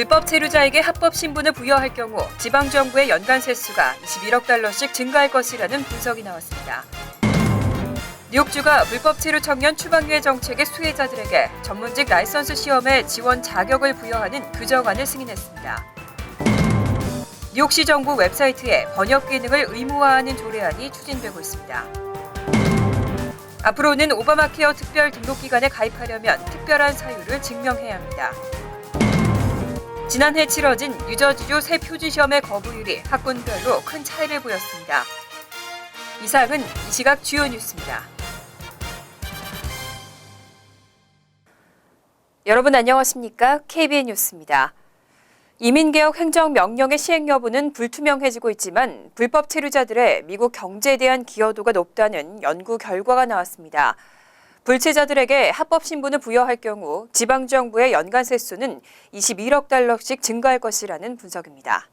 불법 체류자에게 합법 신분을 부여할 경우 지방정부의 연간 세수가 21억 달러씩 증가할 것이라는 분석이 나왔습니다. 뉴욕주가 불법 체류 청년 추방유예 정책의 수혜자들에게 전문직 라이선스 시험에 지원 자격을 부여하는 규정안을 승인했습니다. 뉴욕시 정부 웹사이트에 번역 기능을 의무화하는 조례안이 추진되고 있습니다. 앞으로는 오바마케어 특별 등록기간에 가입하려면 특별한 사유를 증명해야 합니다. 지난해 치러진 뉴저지주 새 표지시험의 거부율이 학군별로 큰 차이를 보였습니다. 이상은 이 시각 주요 뉴스입니다. 여러분 안녕하십니까? KBN 뉴스입니다. 이민개혁 행정명령의 시행 여부는 불투명해지고 있지만 불법 체류자들의 미국 경제에 대한 기여도가 높다는 연구 결과가 나왔습니다. 불체자들에게 합법 신분을 부여할 경우 지방정부의 연간 세수는 21억 달러씩 증가할 것이라는 분석입니다.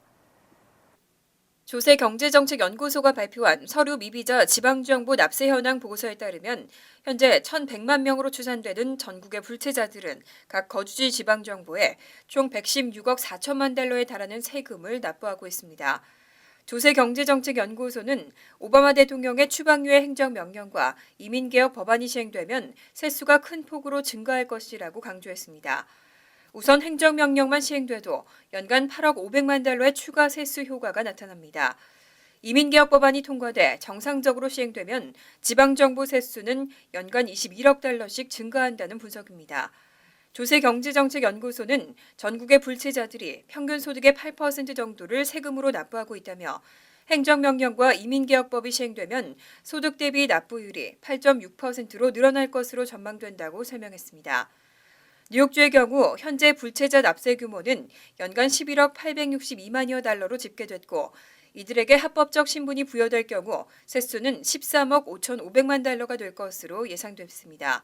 조세경제정책연구소가 발표한 서류 미비자 지방정부 납세 현황 보고서에 따르면 현재 1,100만 명으로 추산되는 전국의 불체자들은 각 거주지 지방정부에 총 116억 4천만 달러에 달하는 세금을 납부하고 있습니다. 조세경제정책연구소는 오바마 대통령의 추방유예 행정명령과 이민개혁 법안이 시행되면 세수가 큰 폭으로 증가할 것이라고 강조했습니다. 우선 행정명령만 시행돼도 연간 8억 500만 달러의 추가 세수 효과가 나타납니다. 이민개혁 법안이 통과돼 정상적으로 시행되면 지방정부 세수는 연간 21억 달러씩 증가한다는 분석입니다. 조세경제정책연구소는 전국의 불체자들이 평균 소득의 8% 정도를 세금으로 납부하고 있다며 행정명령과 이민개혁법이 시행되면 소득 대비 납부율이 8.6%로 늘어날 것으로 전망된다고 설명했습니다. 뉴욕주의 경우 현재 불체자 납세 규모는 연간 11억 862만여 달러로 집계됐고 이들에게 합법적 신분이 부여될 경우 세수는 13억 5,500만 달러가 될 것으로 예상됐습니다.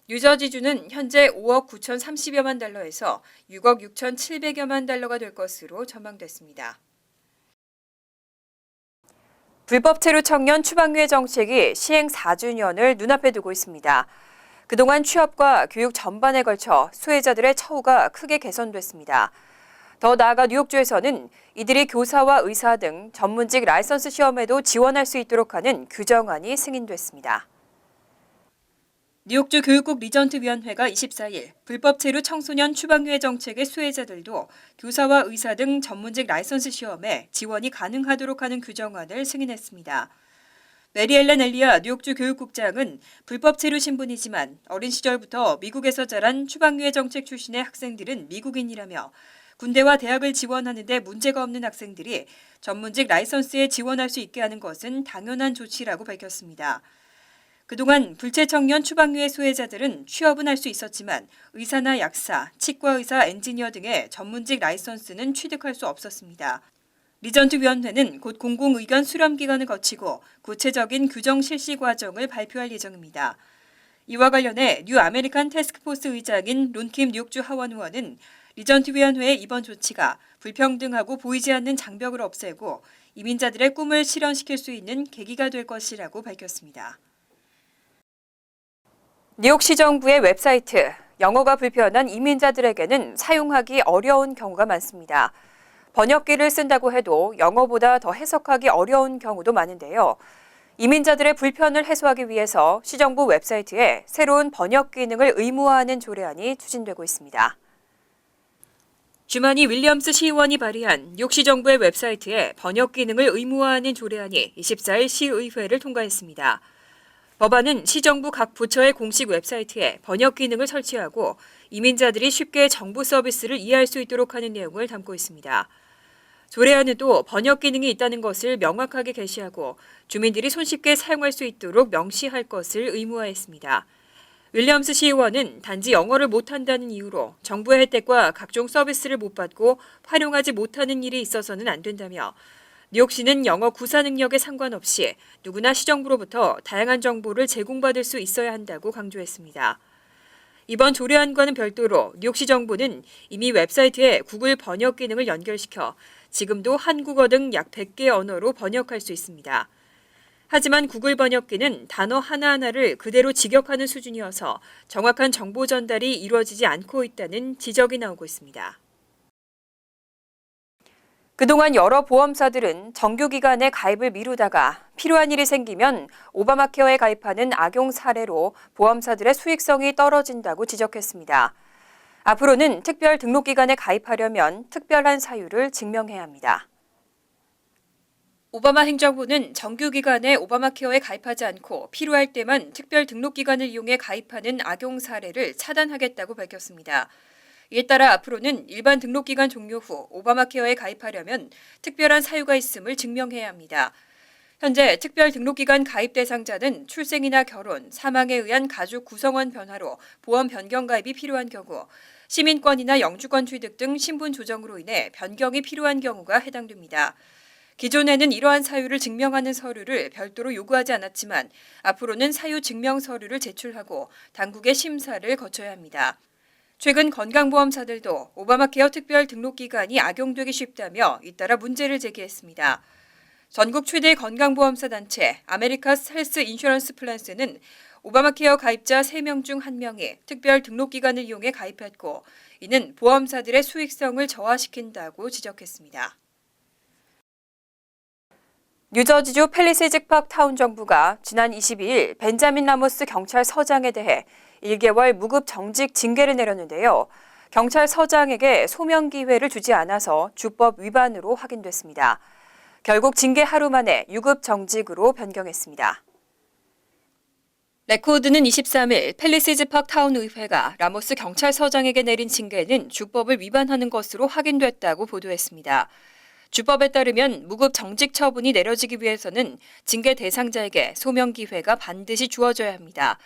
뉴저지주는 현재 5억 9,030여만 달러에서 6억 6,700여만 달러가 될 것으로 전망됐습니다. 불법 체류 청년 추방유예 정책이 시행 4주년을 눈앞에 두고 있습니다. 그동안 취업과 교육 전반에 걸쳐 수혜자들의 처우가 크게 개선됐습니다. 더 나아가 뉴욕주에서는 이들이 교사와 의사 등 전문직 라이선스 시험에도 지원할 수 있도록 하는 규정안이 승인됐습니다. 뉴욕주 교육국 리전트위원회가 24일 불법 체류 청소년 추방유예 정책의 수혜자들도 교사와 의사 등 전문직 라이선스 시험에 지원이 가능하도록 하는 규정안을 승인했습니다. 메리엘렌 엘리아 뉴욕주 교육국장은 불법 체류 신분이지만 어린 시절부터 미국에서 자란 추방유예 정책 출신의 학생들은 미국인이라며 군대와 대학을 지원하는 데 문제가 없는 학생들이 전문직 라이선스에 지원할 수 있게 하는 것은 당연한 조치라고 밝혔습니다. 그동안 불체 청년 추방유예 수혜자들은 취업은 할 수 있었지만 의사나 약사, 치과의사, 엔지니어 등의 전문직 라이선스는 취득할 수 없었습니다. 리전트위원회는 곧 공공의견 수렴 기간을 거치고 구체적인 규정 실시 과정을 발표할 예정입니다. 이와 관련해 뉴 아메리칸 태스크포스 의장인 론킴 뉴욕주 하원 의원은 리전트위원회의 이번 조치가 불평등하고 보이지 않는 장벽을 없애고 이민자들의 꿈을 실현시킬 수 있는 계기가 될 것이라고 밝혔습니다. 뉴욕시 정부의 웹사이트, 영어가 불편한 이민자들에게는 사용하기 어려운 경우가 많습니다. 번역기를 쓴다고 해도 영어보다 더 해석하기 어려운 경우도 많은데요. 이민자들의 불편을 해소하기 위해서 시정부 웹사이트에 새로운 번역 기능을 의무화하는 조례안이 추진되고 있습니다. 주마니 윌리엄스 시의원이 발의한 뉴욕시 정부의 웹사이트에 번역 기능을 의무화하는 조례안이 24일 시의회를 통과했습니다. 법안은 시정부 각 부처의 공식 웹사이트에 번역 기능을 설치하고 이민자들이 쉽게 정부 서비스를 이해할 수 있도록 하는 내용을 담고 있습니다. 조례안에도 번역 기능이 있다는 것을 명확하게 게시하고 주민들이 손쉽게 사용할 수 있도록 명시할 것을 의무화했습니다. 윌리엄스 시의원은 단지 영어를 못한다는 이유로 정부의 혜택과 각종 서비스를 못 받고 활용하지 못하는 일이 있어서는 안 된다며 뉴욕시는 영어 구사 능력에 상관없이 누구나 시정부로부터 다양한 정보를 제공받을 수 있어야 한다고 강조했습니다. 이번 조례안과는 별도로 뉴욕시 정부는 이미 웹사이트에 구글 번역 기능을 연결시켜 지금도 한국어 등 약 100개 언어로 번역할 수 있습니다. 하지만 구글 번역기는 단어 하나하나를 그대로 직역하는 수준이어서 정확한 정보 전달이 이루어지지 않고 있다는 지적이 나오고 있습니다. 그동안 여러 보험사들은 정규기간에 가입을 미루다가 필요한 일이 생기면 오바마케어에 가입하는 악용 사례로 보험사들의 수익성이 떨어진다고 지적했습니다. 앞으로는 특별 등록기간에 가입하려면 특별한 사유를 증명해야 합니다. 오바마 행정부는 정규기간에 오바마케어에 가입하지 않고 필요할 때만 특별 등록기간을 이용해 가입하는 악용 사례를 차단하겠다고 밝혔습니다. 이에 따라 앞으로는 일반 등록기간 종료 후 오바마케어에 가입하려면 특별한 사유가 있음을 증명해야 합니다. 현재 특별 등록기간 가입 대상자는 출생이나 결혼, 사망에 의한 가족 구성원 변화로 보험 변경 가입이 필요한 경우, 시민권이나 영주권 취득 등 신분 조정으로 인해 변경이 필요한 경우가 해당됩니다. 기존에는 이러한 사유를 증명하는 서류를 별도로 요구하지 않았지만 앞으로는 사유 증명 서류를 제출하고 당국의 심사를 거쳐야 합니다. 최근 건강보험사들도 오바마케어 특별 등록기간이 악용되기 쉽다며 잇따라 문제를 제기했습니다. 전국 최대 건강보험사 단체 아메리카스 헬스 인슈런스 플랜스는 오바마케어 가입자 3명 중 1명이 특별 등록기간을 이용해 가입했고 이는 보험사들의 수익성을 저하시킨다고 지적했습니다. 뉴저지주 팰리세이즈 파크 타운 정부가 지난 22일 벤자민 라모스 경찰서장에 대해 1개월 무급 정직 징계를 내렸는데요. 경찰서장에게 소명 기회를 주지 않아서 주법 위반으로 확인됐습니다. 결국 징계 하루 만에 유급 정직으로 변경했습니다. 레코드는 23일 팰리세이즈 파크 타운 의회가 라모스 경찰서장에게 내린 징계는 주법을 위반하는 것으로 확인됐다고 보도했습니다. 주법에 따르면 무급 정직 처분이 내려지기 위해서는 징계 대상자에게 소명 기회가 반드시 주어져야 합니다.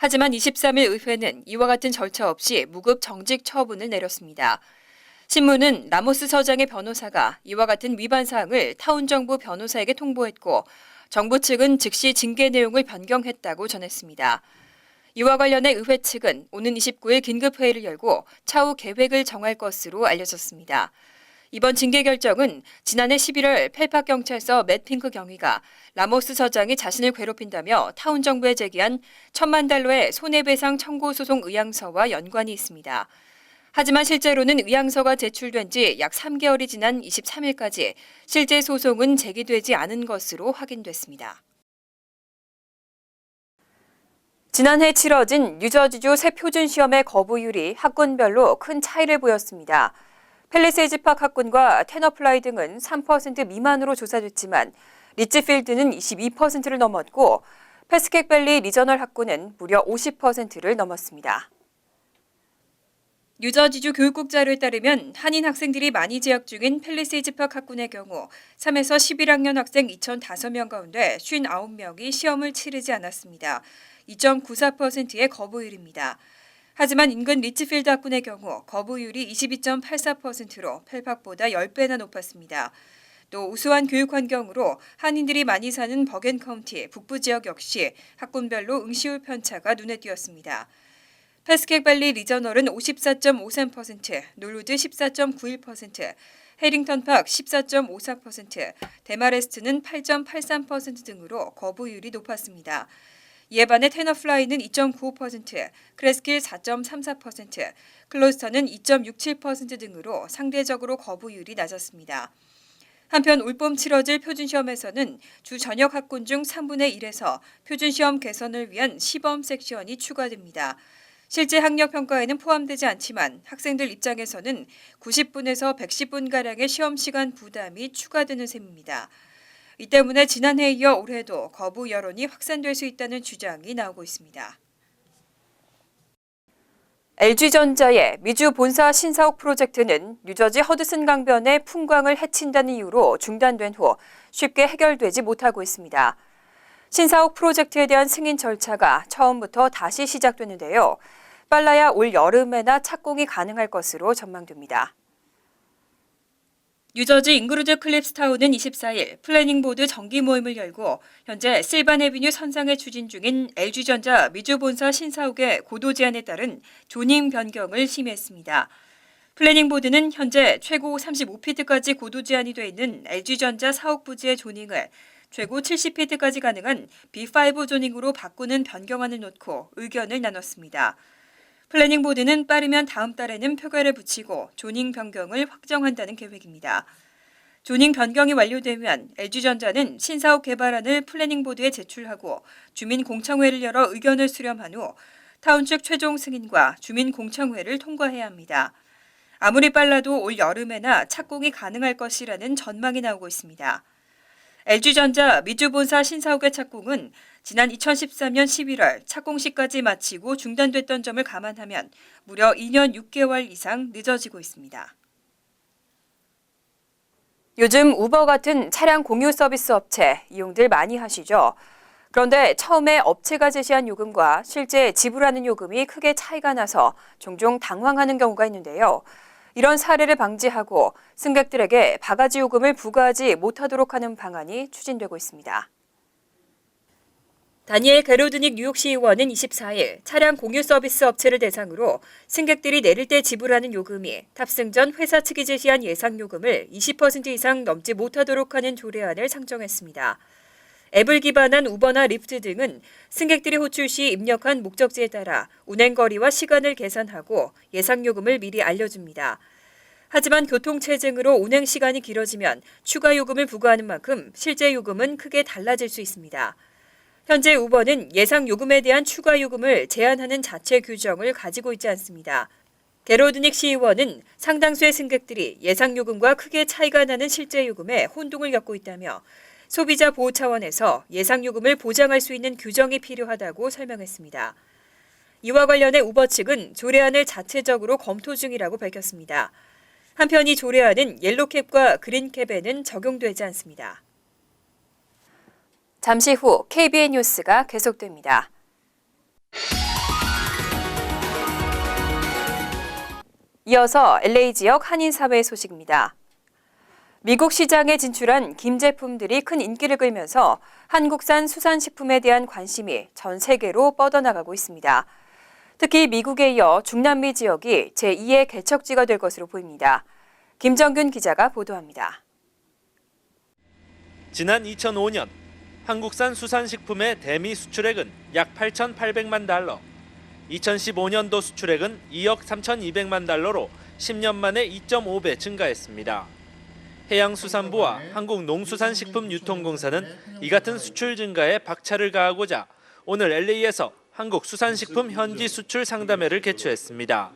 하지만 23일 의회는 이와 같은 절차 없이 무급 정직 처분을 내렸습니다. 신문은 라모스 서장의 변호사가 이와 같은 위반 사항을 타운 정부 변호사에게 통보했고 정부 측은 즉시 징계 내용을 변경했다고 전했습니다. 이와 관련해 의회 측은 오는 29일 긴급회의를 열고 차후 계획을 정할 것으로 알려졌습니다. 이번 징계 결정은 지난해 11월 펠팍경찰서 맷 핑크 경위가 라모스 서장이 자신을 괴롭힌다며 타운 정부에 제기한 $1,000,000의 손해배상 청구 소송 의향서와 연관이 있습니다. 하지만 실제로는 의향서가 제출된 지 약 3개월이 지난 23일까지 실제 소송은 제기되지 않은 것으로 확인됐습니다. 지난해 치러진 뉴저지주 새 표준시험의 거부율이 학군별로 큰 차이를 보였습니다. 팰리세이즈 파크 학군과 테너플라이 등은 3% 미만으로 조사됐지만 리츠필드는 22%를 넘었고 패스캑밸리 리저널 학군은 무려 50%를 넘었습니다. 뉴저지주 교육국 자료에 따르면 한인 학생들이 많이 재학 중인 팰리세이즈 파크 학군의 경우 3에서 11학년 학생 2,005명 가운데 59명이 시험을 치르지 않았습니다. 2.94%의 거부율입니다. 하지만 인근 리츠필드 학군의 경우 거부율이 22.84%로 펠팍보다 10배나 높았습니다. 또 우수한 교육 환경으로 한인들이 많이 사는 버겐 카운티 북부 지역 역시 학군별로 응시율 편차가 눈에 띄었습니다. 패스캑밸리 리저널은 54.53%, 놀우드 14.91%, 해링턴 파크 14.54%, 데마레스트는 8.83% 등으로 거부율이 높았습니다. 이에 반해 테너플라이는 2.95%, 크레스킬 4.34%, 클로스터는 2.67% 등으로 상대적으로 거부율이 낮았습니다. 한편 올봄 치러질 표준시험에서는 주 전역 학군 중 3분의 1에서 표준시험 개선을 위한 시범 섹션이 추가됩니다. 실제 학력평가에는 포함되지 않지만 학생들 입장에서는 90분에서 110분가량의 시험시간 부담이 추가되는 셈입니다. 이 때문에 지난해에 이어 올해도 거부 여론이 확산될 수 있다는 주장이 나오고 있습니다. LG전자의 미주 본사 신사옥 프로젝트는 뉴저지 허드슨 강변의 풍광을 해친다는 이유로 중단된 후 쉽게 해결되지 못하고 있습니다. 신사옥 프로젝트에 대한 승인 절차가 처음부터 다시 시작되는데요. 빨라야 올 여름에나 착공이 가능할 것으로 전망됩니다. 뉴저지 잉그루드 클립스타운은 24일 플래닝 보드 정기 모임을 열고 현재 실반 애비뉴 선상에 추진 중인 LG전자 미주 본사 신사옥의 고도 제한에 따른 조닝 변경을 심의했습니다. 플래닝 보드는 현재 최고 35피트까지 고도 제한이 돼 있는 LG전자 사옥 부지의 조닝을 최고 70피트까지 가능한 B5 조닝으로 바꾸는 변경안을 놓고 의견을 나눴습니다. 플래닝 보드는 빠르면 다음 달에는 표결에 붙이고 조닝 변경을 확정한다는 계획입니다. 조닝 변경이 완료되면 LG전자는 신사업 개발안을 플래닝보드에 제출하고 주민공청회를 열어 의견을 수렴한 후 타운 측 최종 승인과 주민공청회를 통과해야 합니다. 아무리 빨라도 올 여름에나 착공이 가능할 것이라는 전망이 나오고 있습니다. LG전자 미주본사 신사옥의 착공은 지난 2013년 11월 착공시까지 마치고 중단됐던 점을 감안하면 무려 2년 6개월 이상 늦어지고 있습니다. 요즘 우버 같은 차량 공유 서비스 업체 이용들 많이 하시죠? 그런데 처음에 업체가 제시한 요금과 실제 지불하는 요금이 크게 차이가 나서 종종 당황하는 경우가 있는데요. 이런 사례를 방지하고 승객들에게 바가지 요금을 부과하지 못하도록 하는 방안이 추진되고 있습니다. 다니엘 게로드닉 뉴욕시 의원은 24일 차량 공유 서비스 업체를 대상으로 승객들이 내릴 때 지불하는 요금이 탑승 전 회사 측이 제시한 예상 요금을 20% 이상 넘지 못하도록 하는 조례안을 상정했습니다. 앱을 기반한 우버나 리프트 등은 승객들이 호출 시 입력한 목적지에 따라 운행거리와 시간을 계산하고 예상 요금을 미리 알려줍니다. 하지만 교통체증으로 운행 시간이 길어지면 추가 요금을 부과하는 만큼 실제 요금은 크게 달라질 수 있습니다. 현재 우버는 예상 요금에 대한 추가 요금을 제한하는 자체 규정을 가지고 있지 않습니다. 게로드닉 시의원은 상당수의 승객들이 예상 요금과 크게 차이가 나는 실제 요금에 혼동을 겪고 있다며 소비자 보호 차원에서 예상 요금을 보장할 수 있는 규정이 필요하다고 설명했습니다. 이와 관련해 우버 측은 조례안을 자체적으로 검토 중이라고 밝혔습니다. 한편 이 조례안은 옐로캡과 그린캡에는 적용되지 않습니다. 잠시 후 KBN 뉴스가 계속됩니다. 이어서 LA 지역 한인사회 소식입니다. 미국 시장에 진출한 김 제품들이 큰 인기를 끌면서 한국산 수산식품에 대한 관심이 전 세계로 뻗어나가고 있습니다. 특히 미국에 이어 중남미 지역이 제2의 개척지가 될 것으로 보입니다. 김정균 기자가 보도합니다. 지난 2005년 한국산 수산식품의 대미 수출액은 약 8,800만 달러, 2015년도 수출액은 2억 3,200만 달러로 10년 만에 2.5배 증가했습니다. 해양수산부와 한국농수산식품유통공사는 이 같은 수출 증가에 박차를 가하고자 오늘 LA에서 한국수산식품 현지 수출 상담회를 개최했습니다.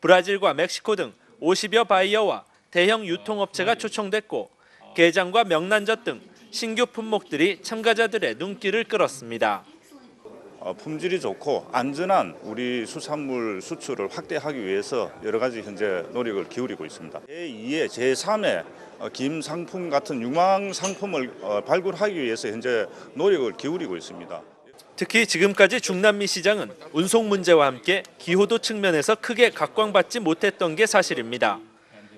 브라질과 멕시코 등 50여 바이어와 대형 유통업체가 초청됐고 게장과 명란젓 등 신규 품목들이 참가자들의 눈길을 끌었습니다. 품질이 좋고 안전한 우리 수산물 수출을 확대하기 위해서 여러 가지 현재 노력을 기울이고 있습니다. 제2의 제3의 김 상품 같은 유망 상품을 발굴하기 위해서 현재 노력을 기울이고 있습니다. 특히 지금까지 중남미 시장은 운송 문제와 함께 기호도 측면에서 크게 각광받지 못했던 게 사실입니다.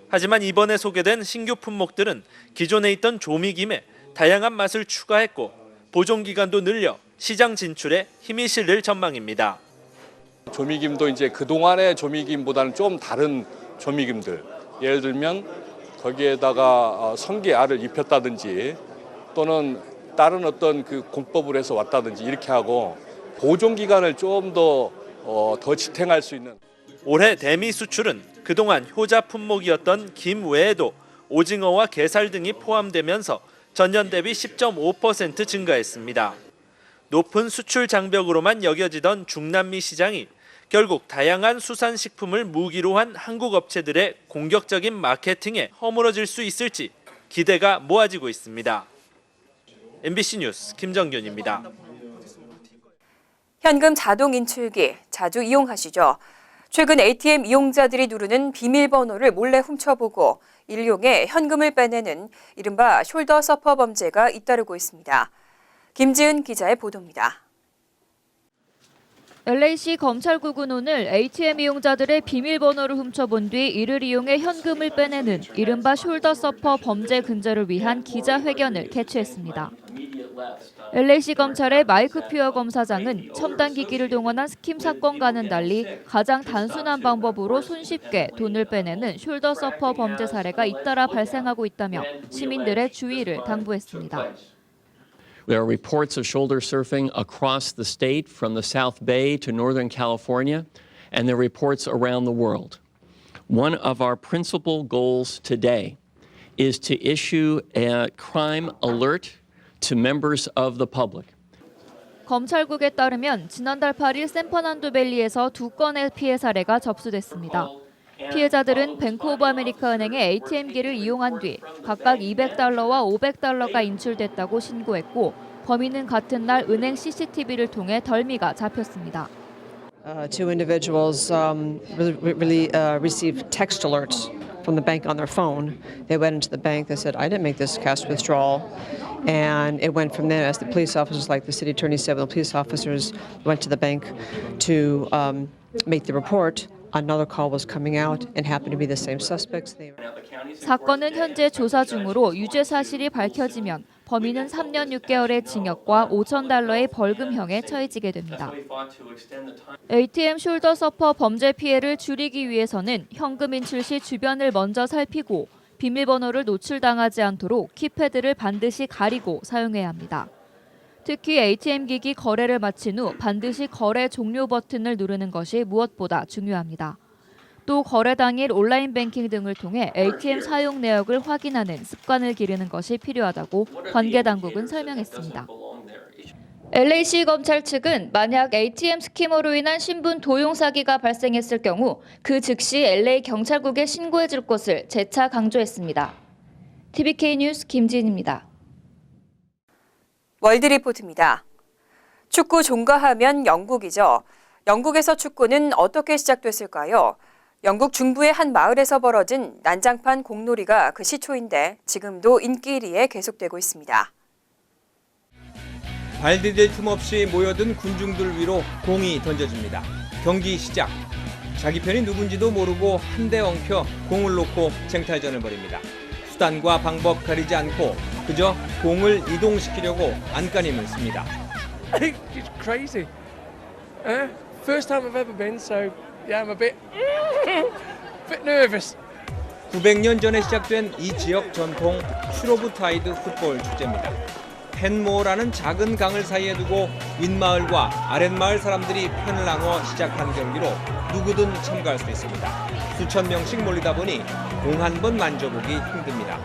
하지만 이번에 소개된 신규 품목들은 기존에 있던 조미김에 다양한 맛을 추가했고 보존 기간도 늘려 시장 진출에 힘이 실릴 전망입니다. 조미김도 이제 그동안의 조미김보다는 좀 다른 조미김들, 예를 들면 거기에다가 성게알을 입혔다든지 또는 다른 어떤 그 공법을 해서 왔다든지 이렇게 하고 보존 기간을 좀 더 지탱할 수 있는. 올해 대미 수출은 그동안 효자 품목이었던 김 외에도 오징어와 게살 등이 포함되면서 전년 대비 10.5% 증가했습니다. 높은 수출 장벽으로만 여겨지던 중남미 시장이 결국 다양한 수산식품을 무기로 한 한국 업체들의 공격적인 마케팅에 허물어질 수 있을지 기대가 모아지고 있습니다. MBC 뉴스 김정균입니다. 현금 자동 인출기 자주 이용하시죠? 최근 ATM 이용자들이 누르는 비밀번호를 몰래 훔쳐보고 일용해 현금을 빼내는 이른바 숄더 서퍼 범죄가 잇따르고 있습니다. 김지은 기자의 보도입니다. LA시 검찰국은 오늘 ATM 이용자들의 비밀번호를 훔쳐본 뒤 이를 이용해 현금을 빼내는 이른바 숄더 서퍼 범죄 근절을 위한 기자회견을 개최했습니다. LA시 검찰의 마이크 퓨어 검사장은 첨단 기기를 동원한 스킴 사건과는 달리 가장 단순한 방법으로 손쉽게 돈을 빼내는 숄더 서퍼 범죄 사례가 잇따라 발생하고 있다며 시민들의 주의를 당부했습니다. There are reports of shoulder surfing across the state from the South Bay to Northern California, and there are reports around the world. One of our principal goals today is to issue a crime alert to members of the public. 검찰국에 따르면 지난달 8일 샌퍼난도밸리에서 2건의 피해 사례가 접수됐습니다. 피해자들은 뱅크 오브 아메리카 은행의 ATM기를 이용한 뒤 각각 $200와 $500가 인출됐다고 신고했고 범인은 같은 날 은행 CCTV를 통해 덜미가 잡혔습니다. Two individuals received text alerts from the bank on their phone. They went into the bank. They said, "I didn't make this cash withdrawal," and it went from there. As the police officers, like the city attorney said, the police officers went to the bank to make the report. Another call was coming out and happened to be the same suspects. 사건은 현재 조사 중으로 유죄 사실이 밝혀지면 범인은 3년 6개월의 징역과 $5,000의 벌금형에 처해지게 됩니다. ATM 숄더 서퍼 범죄 피해를 줄이기 위해서는 현금 인출 시 주변을 먼저 살피고 비밀번호를 노출당하지 않도록 키패드를 반드시 가리고 사용해야 합니다. 특히 ATM 기기 거래를 마친 후 반드시 거래 종료 버튼을 누르는 것이 무엇보다 중요합니다. 또 거래 당일 온라인 뱅킹 등을 통해 ATM 사용 내역을 확인하는 습관을 기르는 것이 필요하다고 관계 당국은 설명했습니다. LA시 검찰 측은 만약 ATM 스키머로 인한 신분 도용 사기가 발생했을 경우 그 즉시 LA 경찰국에 신고해 줄 것을 재차 강조했습니다. TVK 뉴스 김지인입니다. 월드리포트입니다. 축구 종가하면 영국이죠. 영국에서 축구는 어떻게 시작됐을까요? 영국 중부의 한 마을에서 벌어진 난장판 공놀이가 그 시초인데 지금도 인기 1위에 계속되고 있습니다. 발 디딜 틈 없이 모여든 군중들 위로 공이 던져집니다. 경기 시작. 자기 편이 누군지도 모르고 한 대 엉켜 공을 놓고 쟁탈전을 벌입니다. 수단과 방법 가리지 않고 그저 공을 이동시키려고 안간힘을 씁니다. It's crazy. First time I've ever been, so yeah, I'm a bit nervous. 900년 전에 시작된 이 지역 전통 슈로브타이드 풋볼 축제입니다. 펜모어라는 작은 강을 사이에 두고 윗마을과 아랫마을 사람들이 편을 나눠 시작한 경기로 누구든 참가할 수 있습니다. 수천 명씩 몰리다 보니 공 한 번 만져보기 힘듭니다.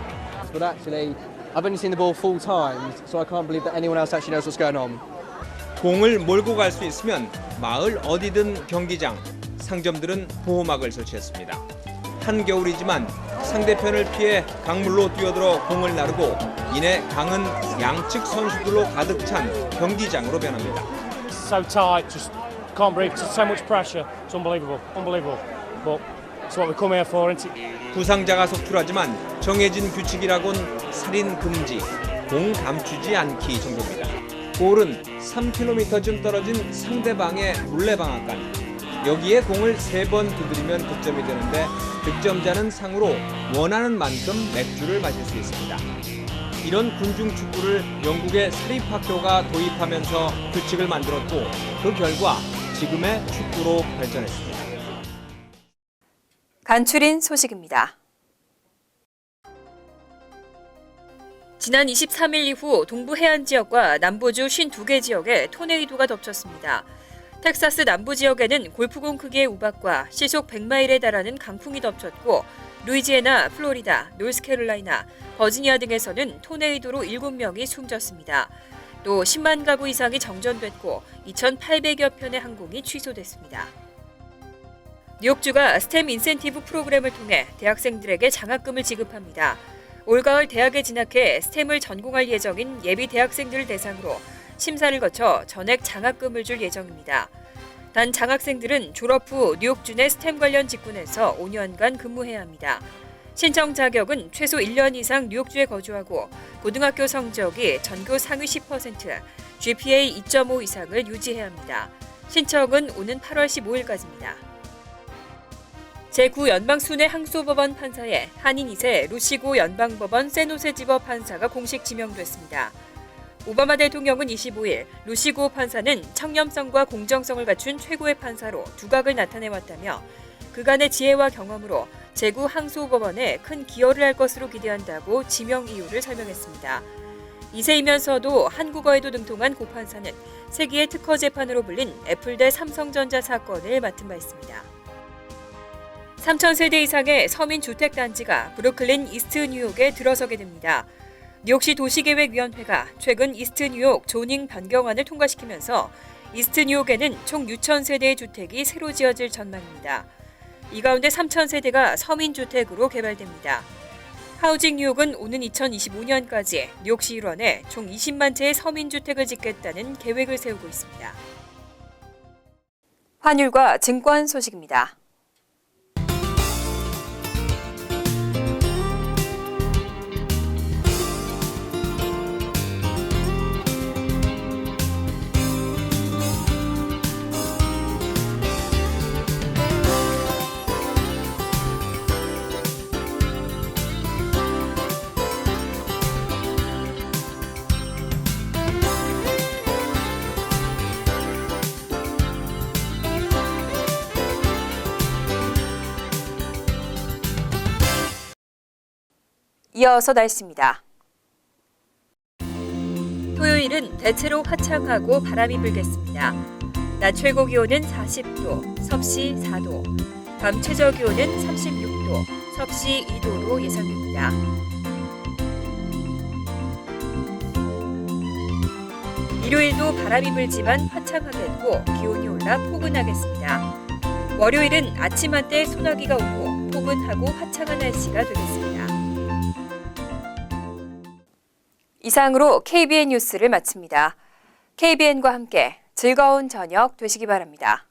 But actually, I've only seen the ball full times, so I can't believe that anyone else actually knows what's going on. 공을 몰고 갈 수 있으면 마을 어디든 경기장, 상점들은 보호막을 설치했습니다. 한겨울이지만 상대편을 피해 강물로 뛰어들어 공을 나르고 이내 강은 양측 선수들로 가득 찬 경기장으로 변합니다. So tight, just can't breathe. Just so much pressure. It's unbelievable, unbelievable. But it's what we come here for, isn't it? 부상자가 속출하지만 정해진 규칙이라곤 살인 금지, 공 감추지 않기 정도입니다. 볼은 3km쯤 떨어진 상대방의 물레방앗간. 여기에 공을 3번 두드리면 득점이 되는데 득점자는 상으로 원하는 만큼 맥주를 마실 수 있습니다. 이런 군중 축구를 영국의 사립학교가 도입하면서 규칙을 만들었고 그 결과 지금의 축구로 발전했습니다. 간추린 소식입니다. 지난 23일 이후 동부 해안 지역과 남부주 52개 지역에 토네이도가 덮쳤습니다. 텍사스 남부 지역에는 골프공 크기의 우박과 시속 100마일에 달하는 강풍이 덮쳤고 루이지애나, 플로리다, 노스캐롤라이나, 버지니아 등에서는 토네이도로 7명이 숨졌습니다. 또 10만 가구 이상이 정전됐고 2,800여 편의 항공이 취소됐습니다. 뉴욕주가 스템 인센티브 프로그램을 통해 대학생들에게 장학금을 지급합니다. 올가을 대학에 진학해 스템을 전공할 예정인 예비 대학생들을 대상으로 심사를 거쳐 전액 장학금을 줄 예정입니다. 단 장학생들은 졸업 후 뉴욕주 내 스템 관련 직군에서 5년간 근무해야 합니다. 신청 자격은 최소 1년 이상 뉴욕주에 거주하고 고등학교 성적이 전교 상위 10%, GPA 2.5 이상을 유지해야 합니다. 신청은 오는 8월 15일까지입니다. 제9연방순회 항소법원 판사에 한인 2세 루시고 연방법원 샌호세지법 판사가 공식 지명됐습니다. 오바마 대통령은 25일 루시고 판사는 청렴성과 공정성을 갖춘 최고의 판사로 두각을 나타내왔다며 그간의 지혜와 경험으로 제9 항소법원에 큰 기여를 할 것으로 기대한다고 지명 이유를 설명했습니다. 2세이면서도 한국어에도 능통한 고 판사는 세기의 특허 재판으로 불린 애플 대 삼성전자 사건을 맡은 바 있습니다. 3,000세대 이상의 서민 주택단지가 브루클린 이스트 뉴욕에 들어서게 됩니다. 뉴욕시 도시계획위원회가 최근 이스트 뉴욕 조닝 변경안을 통과시키면서 이스트 뉴욕에는 총 6,000세대의 주택이 새로 지어질 전망입니다. 이 가운데 3,000세대가 서민주택으로 개발됩니다. 하우징 뉴욕은 오는 2025년까지 뉴욕시 일원에 총 20만 채의 서민주택을 짓겠다는 계획을 세우고 있습니다. 환율과 증권 소식입니다. 이어서 날씨입니다. 토요일은 대체로 화창하고 바람이 불겠습니다. 낮 최고 기온은 40도, 섭씨 4도, 밤 최저 기온은 36도, 섭씨 2도로 예상됩니다. 일요일도 바람이 불지만 화창하겠고 기온이 올라 포근하겠습니다. 월요일은 아침 한때 소나기가 오고 포근하고 화창한 날씨가 되겠습니다. 이상으로 KBN 뉴스를 마칩니다. KBN과 함께 즐거운 저녁 되시기 바랍니다.